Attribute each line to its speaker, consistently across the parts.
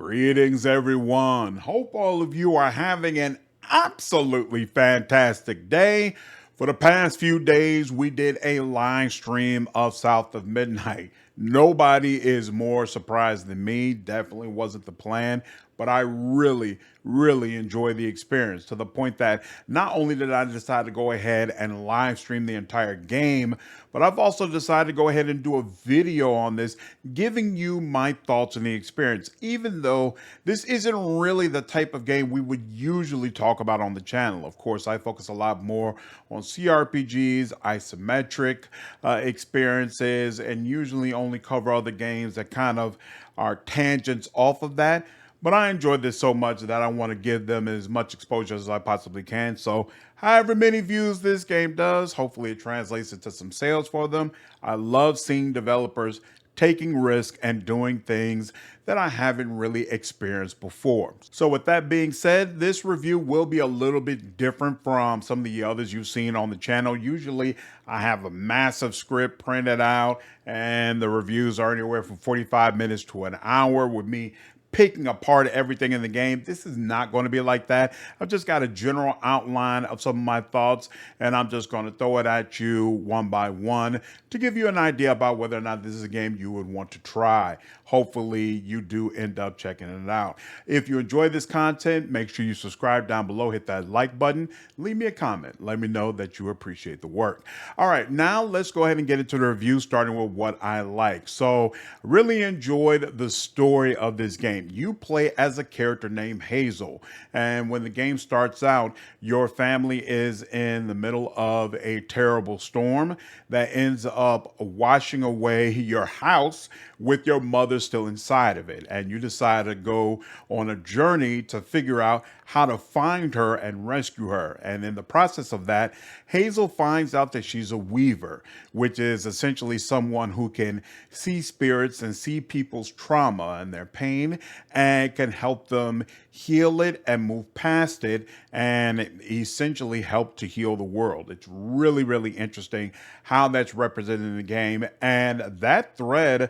Speaker 1: Greetings, everyone. Hope all of you are having an absolutely fantastic day. For the past few days, we did a live stream of South of Midnight. Nobody is more surprised than me. Definitely wasn't the plan, but I really enjoyed the experience to the point that not only did I decide to go ahead and live stream the entire game, but I've also decided to go ahead and do a video on this, giving you my thoughts on the experience, even though this isn't really the type of game we would usually talk about on the channel. Of course, I focus a lot more on CRPGs, isometric experiences, and usually only cover other games that kind of are tangents off of that. But I enjoyed this so much that I want to give them as much exposure as I possibly can. So however many views this game does, hopefully it translates into some sales for them. I love seeing developers taking risks and doing things that I haven't really experienced before. So with that being said, this review will be a little bit different from some of the others you've seen on the channel. Usually I have a massive script printed out and the reviews are anywhere from 45 minutes to an hour with me picking apart everything in the game. This is not going to be like that. I've just got a general outline of some of my thoughts, and I'm just going to throw it at you one by one to give you an idea about whether or not this is a game you would want to try. Hopefully you do end up checking it out. If you enjoy this content, make sure you subscribe down below, hit that like button, leave me a comment. Let me know that you appreciate the work. All right, now let's go ahead and get into the review, starting with what I like. So really enjoyed the story of this game. You play as a character named Hazel, and when the game starts out, your family is in the middle of a terrible storm that ends up washing away your house with your mother still inside of it, and you decide to go on a journey to figure out how to find her and rescue her. And in the process of that, Hazel finds out that she's a weaver, which is essentially someone who can see spirits and see people's trauma and their pain and can help them heal it and move past it and essentially help to heal the world. It's really interesting how that's represented in the game, and that thread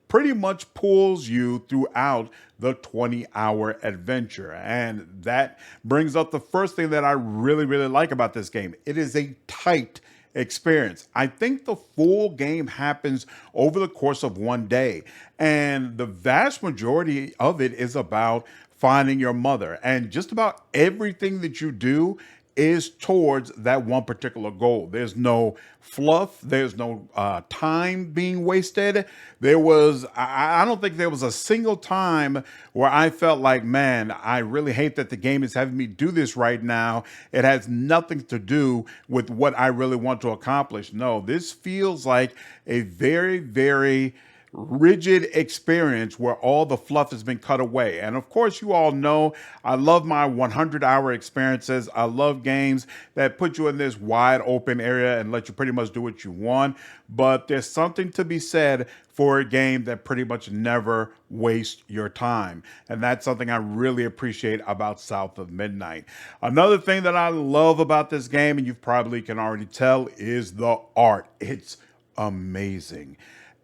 Speaker 1: pretty much pulls you throughout the 20-hour adventure. And that brings up the first thing that I really like about this game. It is a tight experience. I think the full game happens over the course of one day, and the vast majority of it is about finding your mother, and just about everything that you do is towards that one particular goal. There's no fluff. There's no time being wasted. I don't think there was a single time where I felt like, man, I really hate that the game is having me do this right now. It has nothing to do with what I really want to accomplish. No, this feels like a very rigid experience where all the fluff has been cut away. And of course, you all know I love my 100-hour experiences. I love games that put you in this wide open area and let you pretty much do what you want. But there's something to be said for a game that pretty much never wastes your time. And that's something I really appreciate about South of Midnight. Another thing that I love about this game, and you probably can already tell, is the art. It's amazing.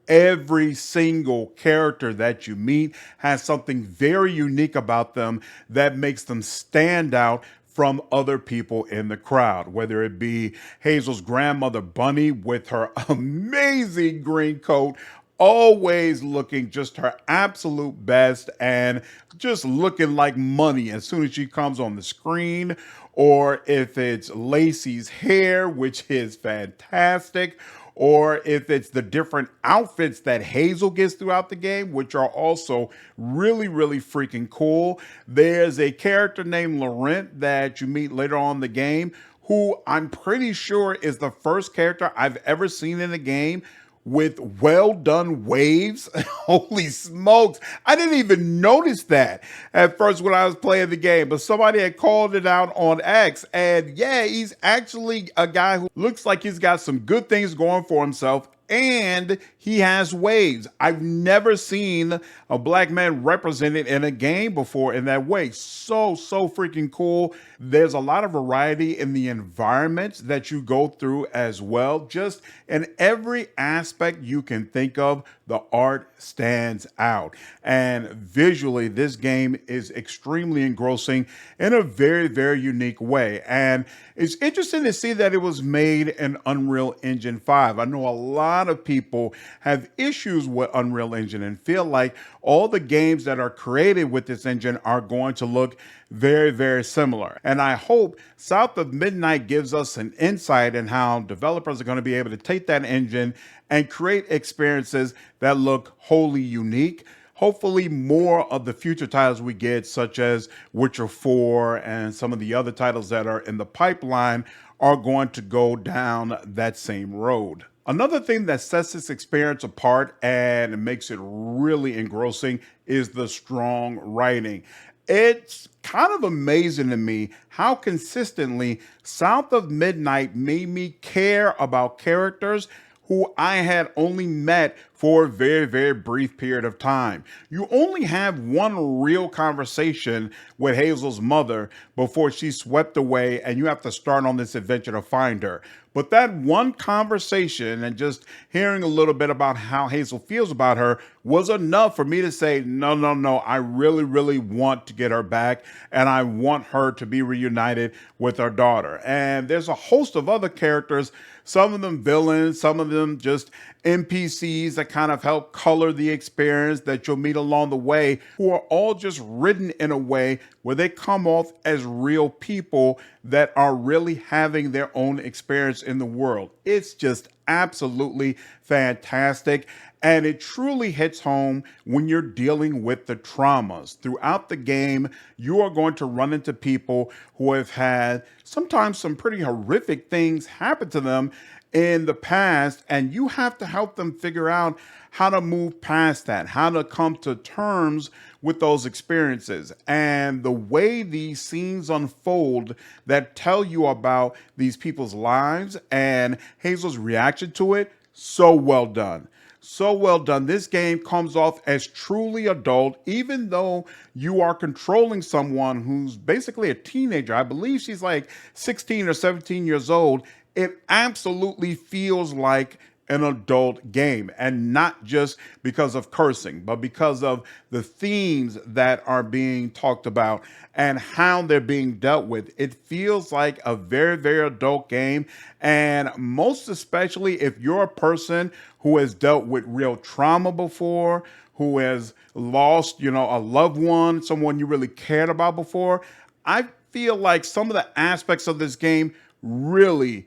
Speaker 1: Every single character that you meet has something very unique about them that makes them stand out from other people in the crowd, whether it be Hazel's grandmother Bunny with her amazing green coat, always looking just her absolute best and just looking like money as soon as she comes on the screen, or if it's Lacey's hair, which is fantastic, or if it's the different outfits that Hazel gets throughout the game, which are also really freaking cool. There's a character named Laurent that you meet later on in the game, who I'm pretty sure is the first character I've ever seen in a game with well done waves. Holy smokes. I didn't even notice that at first when I was playing the game, but somebody had called it out on X. And yeah, he's actually a guy who looks like he's got some good things going for himself and he has waves. I've never seen a black man represented in a game before in that way. So freaking cool. There's a lot of variety in the environments that you go through as well. Just in every aspect you can think of, the art stands out. And visually, this game is extremely engrossing in a very unique way. And it's interesting to see that it was made in Unreal Engine 5. I know a lot of people have issues with Unreal Engine and feel like all the games that are created with this engine are going to look very similar. And I hope South of Midnight gives us an insight in how developers are going to be able to take that engine and create experiences that look wholly unique. Hopefully more of the future titles we get, such as Witcher 4 and some of the other titles that are in the pipeline, are going to go down that same road. Another thing that sets this experience apart and makes it really engrossing is the strong writing. It's kind of amazing to me how consistently South of Midnight made me care about characters who I had only met for a very brief period of time. You only have one real conversation with Hazel's mother before she's swept away and you have to start on this adventure to find her. But that one conversation and just hearing a little bit about how Hazel feels about her was enough for me to say, no, I really want to get her back and I want her to be reunited with her daughter. And there's a host of other characters, some of them villains, some of them just NPCs that kind of help color the experience that you'll meet along the way, who are all just written in a way where they come off as real people that are really having their own experience in the world. It's just absolutely fantastic. And it truly hits home when you're dealing with the traumas. Throughout the game, you are going to run into people who have had sometimes some pretty horrific things happen to them in the past, and you have to help them figure out how to move past that, how to come to terms with those experiences. And the way these scenes unfold that tell you about these people's lives and Hazel's reaction to it, so well done. So well done. This game comes off as truly adult, even though you are controlling someone who's basically a teenager. I believe she's like 16 or 17 years old. It absolutely feels like an adult game, and not just because of cursing, but because of the themes that are being talked about and how they're being dealt with. It feels like a very adult game, and most especially if you're a person who has dealt with real trauma before, who has lost, a loved one, someone you really cared about before. I feel like some of the aspects of this game really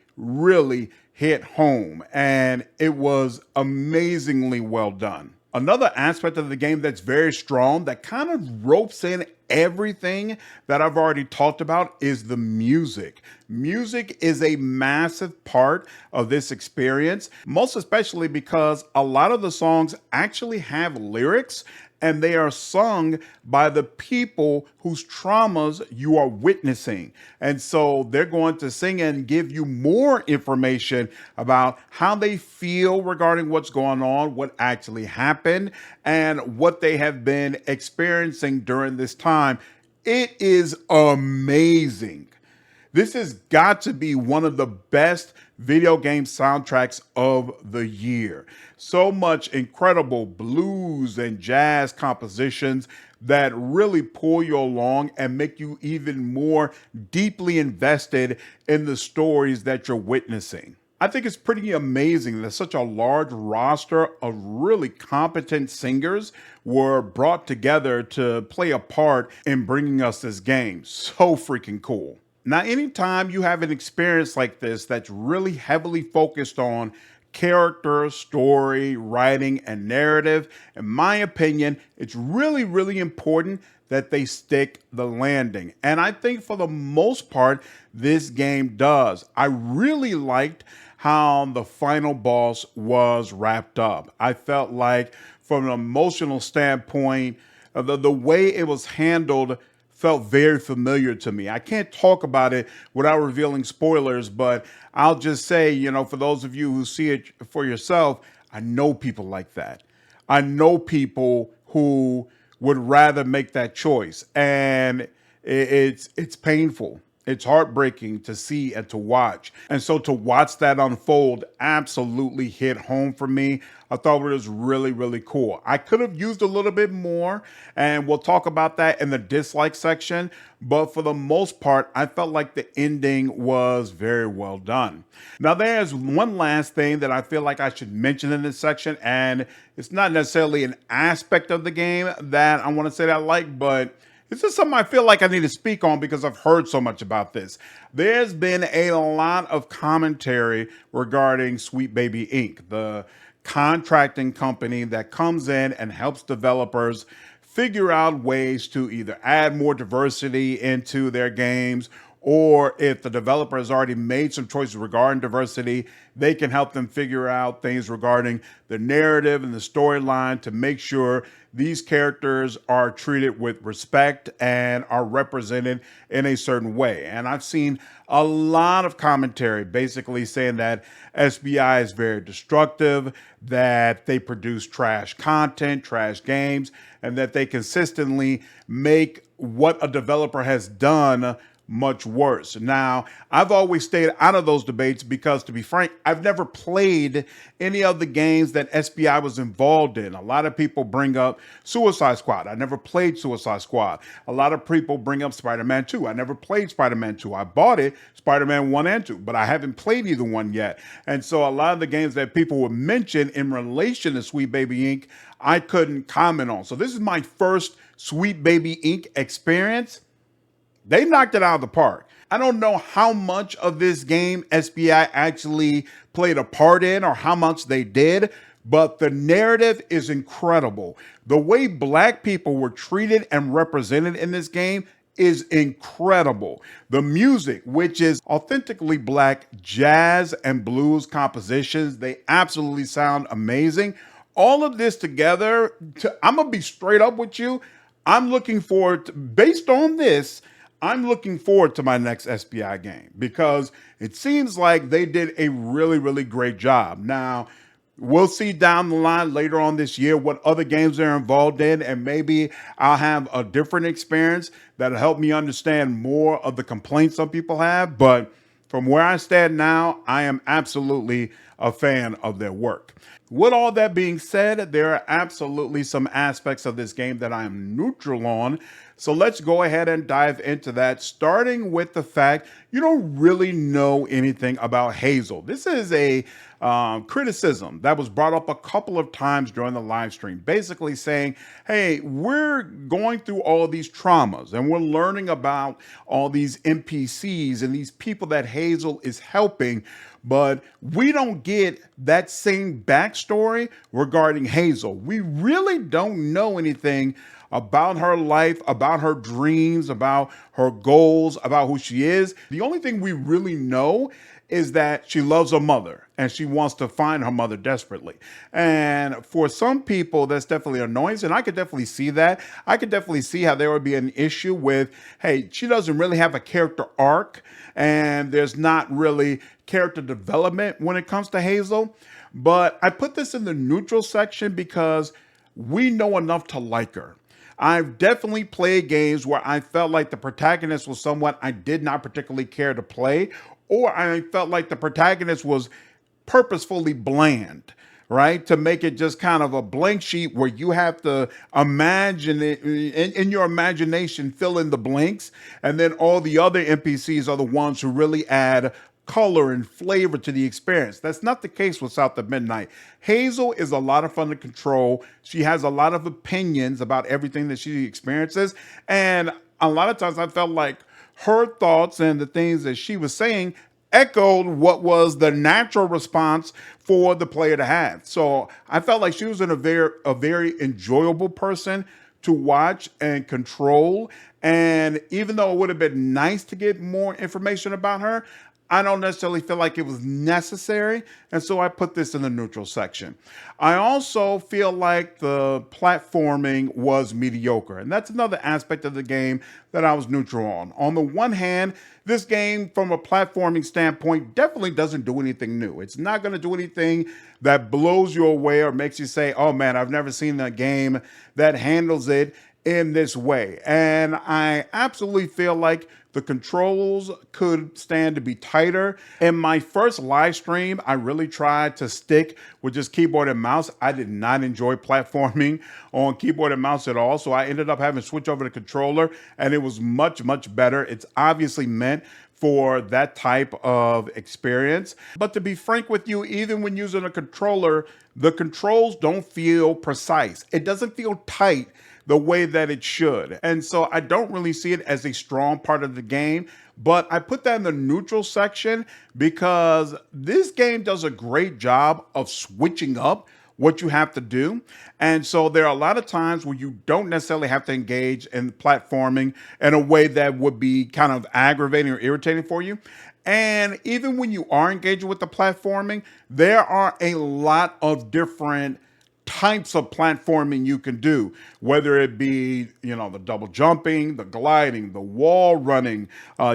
Speaker 1: hit home, and it was amazingly well done. Another aspect of the game that's very strong, that kind of ropes in everything that I've already talked about, is the music. Music is a massive part of this experience, most especially because a lot of the songs actually have lyrics and they are sung by the people whose traumas you are witnessing. And so they're going to sing and give you more information about how they feel regarding what's going on, what actually happened, and what they have been experiencing during this time. It is amazing. This has got to be one of the best video game soundtracks of the year. So much incredible blues and jazz compositions that really pull you along and make you even more deeply invested in the stories that you're witnessing. I think it's pretty amazing that such a large roster of really competent singers were brought together to play a part in bringing us this game. So freaking cool. Now, anytime you have an experience like this that's really heavily focused on character, story, writing, and narrative, in my opinion, it's really important that they stick the landing. And I think for the most part, this game does. I really liked how the final boss was wrapped up. I felt like from an emotional standpoint, the way it was handled felt very familiar to me. I can't talk about it without revealing spoilers, but I'll just say, for those of you who see it for yourself, I know people like that. I know people who would rather make that choice, and it's painful. It's heartbreaking to see and to watch. And so to watch that unfold absolutely hit home for me. I thought it was really, really cool. I could have used a little bit more, and we'll talk about that in the dislike section. But for the most part, I felt like the ending was very well done. Now, there's one last thing that I feel like I should mention in this section, and it's not necessarily an aspect of the game that I want to say that I like, but this is something I feel like I need to speak on because I've heard so much about this. There's been a lot of commentary regarding Sweet Baby Inc., the contracting company that comes in and helps developers figure out ways to either add more diversity into their games, or if the developer has already made some choices regarding diversity, they can help them figure out things regarding the narrative and the storyline to make sure these characters are treated with respect and are represented in a certain way. And I've seen a lot of commentary basically saying that SBI is very destructive, that they produce trash content, trash games, and that they consistently make what a developer has done much worse. Now, I've always stayed out of those debates because, to be frank, I've never played any of the games that SBI was involved in. A lot of people bring up Suicide Squad. I never played Suicide Squad. A lot of people bring up Spider-Man 2. I never played Spider-Man 2. I bought it, Spider-Man 1 and 2, but I haven't played either one yet. And so a lot of the games that people would mention in relation to Sweet Baby Inc., I couldn't comment on. So this is my first Sweet Baby Inc. experience. They knocked it out of the park. I don't know how much of this game SBI actually played a part in or how much they did, but the narrative is incredible. The way Black people were treated and represented in this game is incredible. The music, which is authentically Black jazz and blues compositions, they absolutely sound amazing. All of this together, I'm going to be straight up with you. I'm looking forward to, based on this, I'm looking forward to my next SBI game because it seems like they did a really, really great job. Now, we'll see down the line later on this year what other games they're involved in, and maybe I'll have a different experience that'll help me understand more of the complaints some people have. But from where I stand now, I am absolutely a fan of their work. With all that being said, there are absolutely some aspects of this game that I am neutral on. So let's go ahead and dive into that, starting with the fact you don't really know anything about Hazel. This is a criticism that was brought up a couple of times during the live stream, basically saying, hey, we're going through all these traumas and we're learning about all these NPCs and these people that Hazel is helping, but we don't get that same backstory regarding Hazel. We really don't know anything about her life, about her dreams, about her goals, about who she is. The only thing we really know is that she loves her mother and she wants to find her mother desperately. And for some people, that's definitely annoying. And I could definitely see that. I could definitely see how there would be an issue with, hey, she doesn't really have a character arc and there's not really character development when it comes to Hazel. But I put this in the neutral section because we know enough to like her. I've definitely played games where I felt like the protagonist was someone I did not particularly care to play, or I felt like the protagonist was purposefully bland, right? To make it just kind of a blank sheet where you have to imagine it in your imagination, fill in the blanks, and then all the other NPCs are the ones who really add color and flavor to the experience. That's not the case with South of Midnight. Hazel is a lot of fun to control. She has a lot of opinions about everything that she experiences. And a lot of times I felt like her thoughts and the things that she was saying echoed what was the natural response for the player to have. So I felt like she was a very enjoyable person to watch and control. And even though it would have been nice to get more information about her, I don't necessarily feel like it was necessary, and so I put this in the neutral section. I also feel like the platforming was mediocre, and that's another aspect of the game that I was neutral on. On the one hand, this game, from a platforming standpoint, definitely doesn't do anything new. It's not going to do anything that blows you away or makes you say, oh man, I've never seen a game that handles it in this way. And I absolutely feel like the controls could stand to be tighter. In my first live stream, I really tried to stick with just keyboard and mouse. I did not enjoy platforming on keyboard and mouse at all. So I ended up having to switch over to controller, and it was much, much better. It's obviously meant for that type of experience. But to be frank with you, even when using a controller, the controls don't feel precise. It doesn't feel tight the way that it should. And so I don't really see it as a strong part of the game, but I put that in the neutral section because this game does a great job of switching up what you have to do. And so there are a lot of times where you don't necessarily have to engage in platforming in a way that would be kind of aggravating or irritating for you. And even when you are engaging with the platforming, there are a lot of different types of platforming you can do, whether it be, the double jumping, the gliding, the wall running.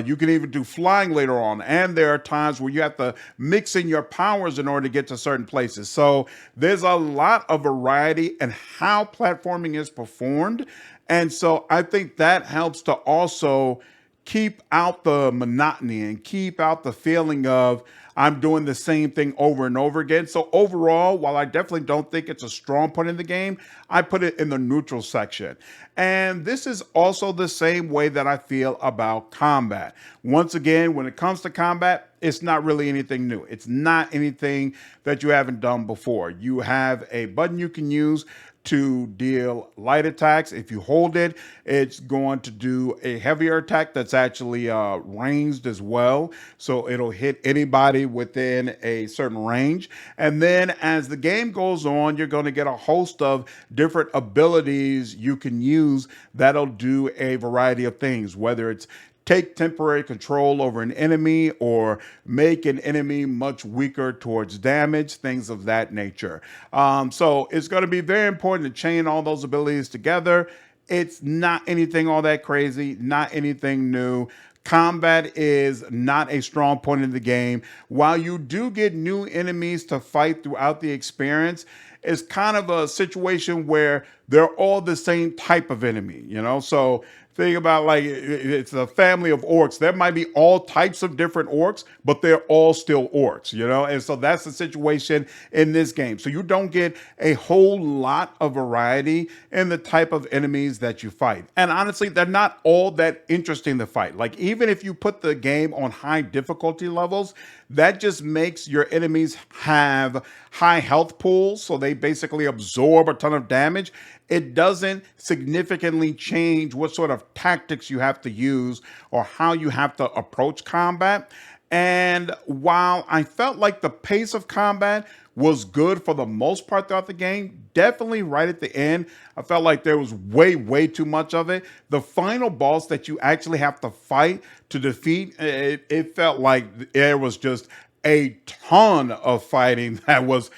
Speaker 1: You can even do flying later on. And there are times where you have to mix in your powers in order to get to certain places. So there's a lot of variety in how platforming is performed. And so I think that helps to also keep out the monotony and keep out the feeling of I'm doing the same thing over and over again. So overall, while I definitely don't think it's a strong point in the game, I put it in the neutral section. And this is also the same way that I feel about combat. Once again, when it comes to combat, it's not really anything new. It's not anything that you haven't done before. You have a button you can use to deal light attacks. If you hold it, it's going to do a heavier attack that's actually ranged as well. So it'll hit anybody within a certain range. And then as the game goes on, you're going to get a host of different abilities you can use that'll do a variety of things, whether it's take temporary control over an enemy or make an enemy much weaker towards damage, things of that nature. So it's going to be very important to chain all those abilities together. It's not anything all that crazy, not anything new. Combat is not a strong point in the game. While you do get new enemies to fight throughout the experience, it's kind of a situation where they're all the same type of enemy, So think about like it's a family of orcs. There might be all types of different orcs, but they're all still orcs, And so that's the situation in this game. So you don't get a whole lot of variety in the type of enemies that you fight. And honestly, they're not all that interesting to fight. Like even if you put the game on high difficulty levels, that just makes your enemies have high health pools. So they basically absorb a ton of damage. It doesn't significantly change what sort of tactics you have to use or how you have to approach combat. And while I felt like the pace of combat was good for the most part throughout the game, definitely right at the end, I felt like there was way, way too much of it. The final boss that you actually have to fight to defeat, it felt like there was just a ton of fighting that was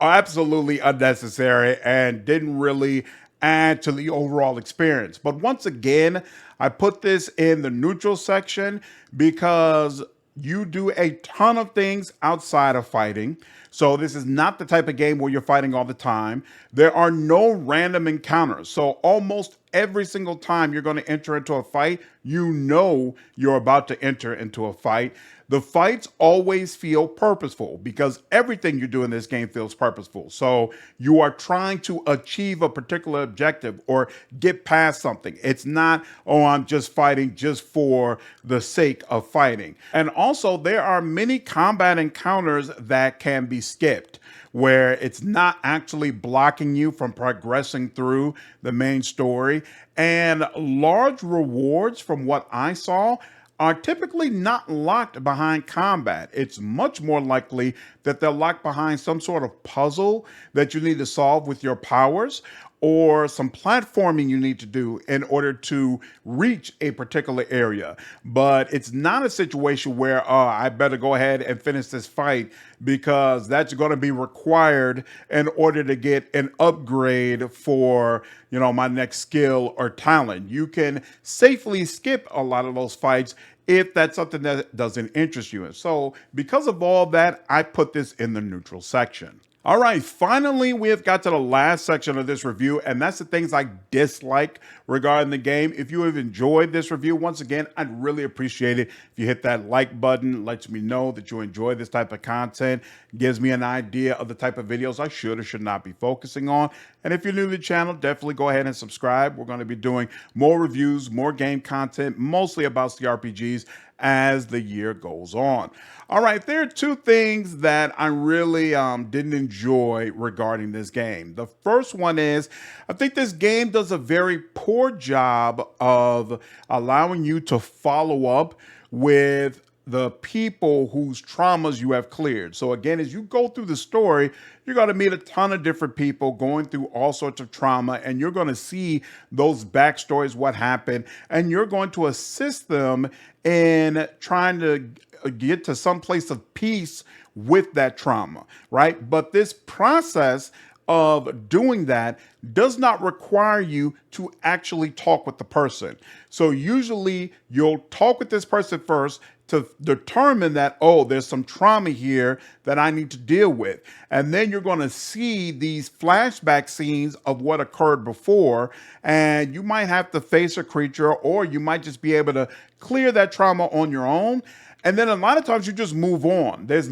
Speaker 1: absolutely unnecessary and didn't really add to the overall experience. But once again, I put this in the neutral section because you do a ton of things outside of fighting. So this is not the type of game where you're fighting all the time. There are no random encounters. So almost every single time you're going to enter into a fight, you're about to enter into a fight. The fights always feel purposeful because everything you do in this game feels purposeful. So you are trying to achieve a particular objective or get past something. It's not, oh, I'm just fighting just for the sake of fighting. And also, there are many combat encounters that can be skipped, where it's not actually blocking you from progressing through the main story. And large rewards, from what I saw, are typically not locked behind combat. It's much more likely that they're locked behind some sort of puzzle that you need to solve with your powers, or some platforming you need to do in order to reach a particular area. But it's not a situation where I better go ahead and finish this fight because that's going to be required in order to get an upgrade for, my next skill or talent. You can safely skip a lot of those fights if that's something that doesn't interest you. And so because of all that, I put this in the neutral section. All right, finally, we have got to the last section of this review, and that's the things I dislike regarding the game. If you have enjoyed this review, once again, I'd really appreciate it if you hit that like button. Lets me know that you enjoy this type of content, gives me an idea of the type of videos I should or should not be focusing on. And if you're new to the channel, definitely go ahead and subscribe. We're going to be doing more reviews, more game content, mostly about CRPGs as the year goes on. All right, there are two things that I really didn't enjoy regarding this game. The first one is I think this game does a very poor job of allowing you to follow up with the people whose traumas you have cleared. So again, as you go through the story, you're going to meet a ton of different people going through all sorts of trauma, and you're going to see those backstories, what happened, and you're going to assist them in trying to get to some place of peace with that trauma, right? But this process of doing that does not require you to actually talk with the person. So usually you'll talk with this person first to determine that, oh, there's some trauma here that I need to deal with. And then you're going to see these flashback scenes of what occurred before, and you might have to face a creature, or you might just be able to clear that trauma on your own. And then a lot of times you just move on. There's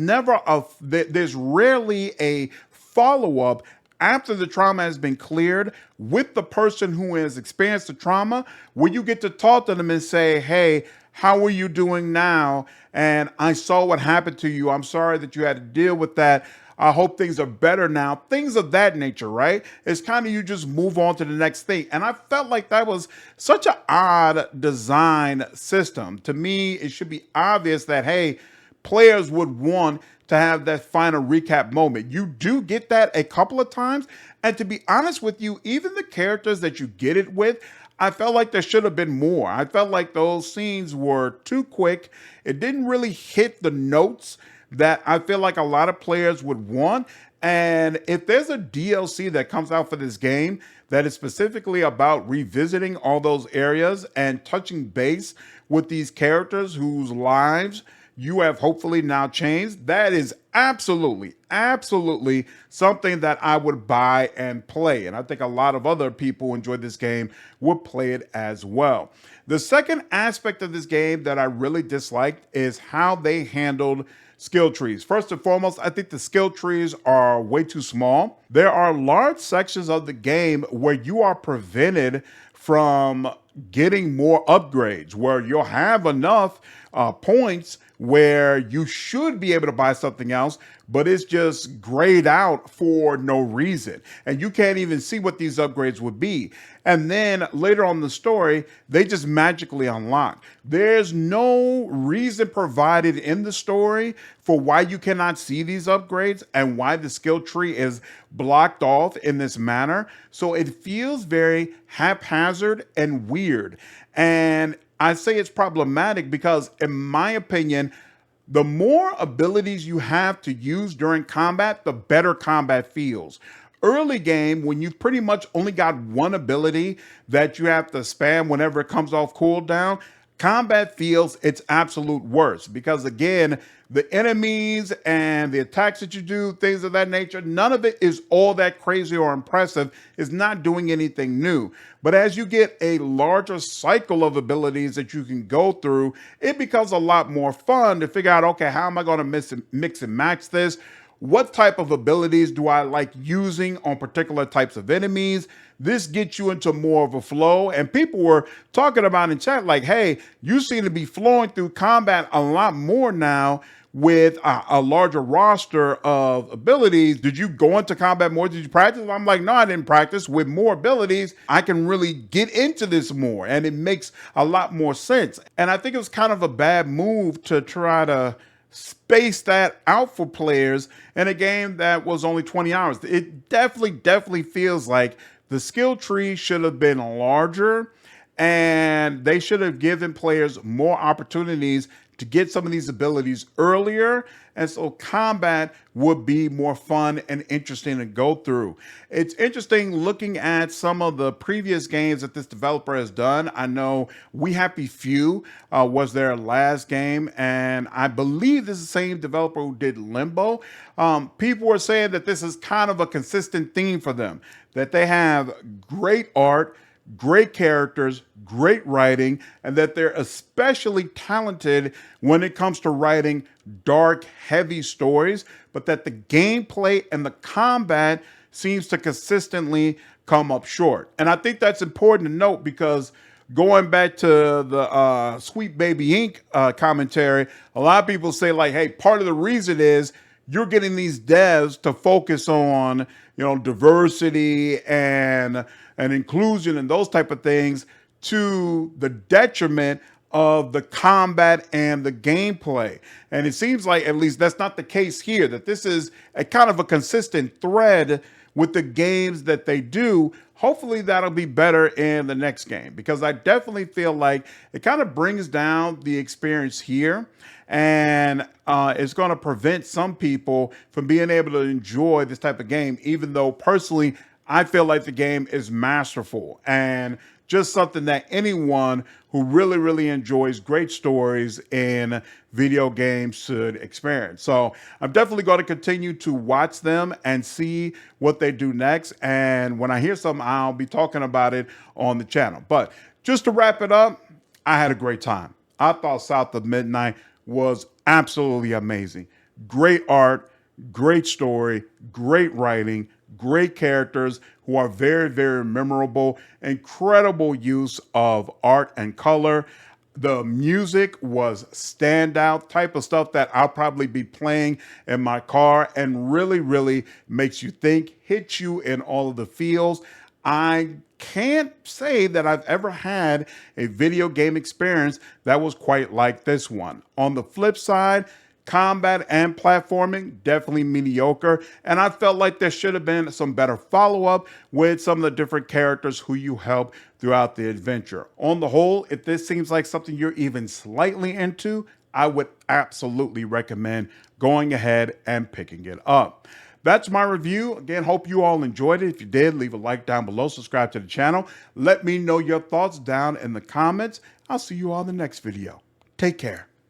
Speaker 1: rarely a follow-up after the trauma has been cleared with the person who has experienced the trauma, where you get to talk to them and say, hey, how are you doing now? And I saw what happened to you. I'm sorry that you had to deal with that. I hope things are better now. Things of that nature, right? It's kind of you just move on to the next thing. And I felt like that was such an odd design system. To me, it should be obvious that, hey, players would want to have that final recap moment. You do get that a couple of times. And to be honest with you, even the characters that you get it with, I felt like there should have been more. I felt like those scenes were too quick. It didn't really hit the notes that I feel like a lot of players would want. And if there's a DLC that comes out for this game that is specifically about revisiting all those areas and touching base with these characters whose lives you have hopefully now changed, that is absolutely something that I would buy and play. And I think a lot of other people who enjoy this game would play it as well. The second aspect of this game that I really disliked is how they handled skill trees. First and foremost, I think the skill trees are way too small. There are large sections of the game where you are prevented from getting more upgrades, where you'll have enough points where you should be able to buy something else, but it's just grayed out for no reason. And you can't even see what these upgrades would be. And then later on in the story, they just magically unlock. There's no reason provided in the story for why you cannot see these upgrades and why the skill tree is blocked off in this manner. So it feels very haphazard and weird. And I say it's problematic because, in my opinion, the more abilities you have to use during combat, the better combat feels. Early game, when you've pretty much only got one ability that you have to spam whenever it comes off cooldown, combat feels its absolute worst because, again, the enemies and the attacks that you do, things of that nature, none of it is all that crazy or impressive. It's not doing anything new. But as you get a larger cycle of abilities that you can go through, it becomes a lot more fun to figure out, okay, how am I going to mix and match this? What type of abilities do I like using on particular types of enemies? This gets you into more of a flow. And people were talking about in chat like, hey, you seem to be flowing through combat a lot more now with a larger roster of abilities. Did you go into combat more? Did you practice? I'm like, no, I didn't practice. With more abilities, I can really get into this more, and it makes a lot more sense. And I think it was kind of a bad move to try to space that out for players in a game that was only 20 hours. It definitely feels like The skill tree should have been larger, and they should have given players more opportunities to get some of these abilities earlier. And so combat would be more fun and interesting to go through. It's interesting looking at some of the previous games that this developer has done. I know We Happy Few was their last game, and I believe this is the same developer who did Limbo. People were saying that this is kind of a consistent theme for them, that they have great art, great characters, great writing, and that they're especially talented when it comes to writing dark, heavy stories, but that the gameplay and the combat seems to consistently come up short. And I think that's important to note because going back to the Sweet Baby Inc. Commentary, a lot of people say like, hey, part of the reason is you're getting these devs to focus on, diversity and inclusion and those type of things to the detriment of the combat and the gameplay. And it seems like at least that's not the case here, that this is a kind of a consistent thread with the games that they do. Hopefully that'll be better in the next game, because I definitely feel like it kind of brings down the experience here, and it's going to prevent some people from being able to enjoy this type of game, even though personally I feel like the game is masterful and just something that anyone who really, really enjoys great stories in video games should experience. So I'm definitely going to continue to watch them and see what they do next. And when I hear something, I'll be talking about it on the channel. But just to wrap it up, I had a great time. I thought South of Midnight was absolutely amazing. Great art, great story, great writing, great characters who are very, very memorable, incredible use of art and color. The music was standout, type of stuff that I'll probably be playing in my car, and really, really makes you think, hits you in all of the feels. I can't say that I've ever had a video game experience that was quite like this one. On the flip side, combat and platforming, definitely mediocre. And I felt like there should have been some better follow-up with some of the different characters who you help throughout the adventure. On the whole, if this seems like something you're even slightly into, I would absolutely recommend going ahead and picking it up. That's my review. Again, hope you all enjoyed it. If you did, leave a like down below, subscribe to the channel. Let me know your thoughts down in the comments. I'll see you all in the next video. Take care.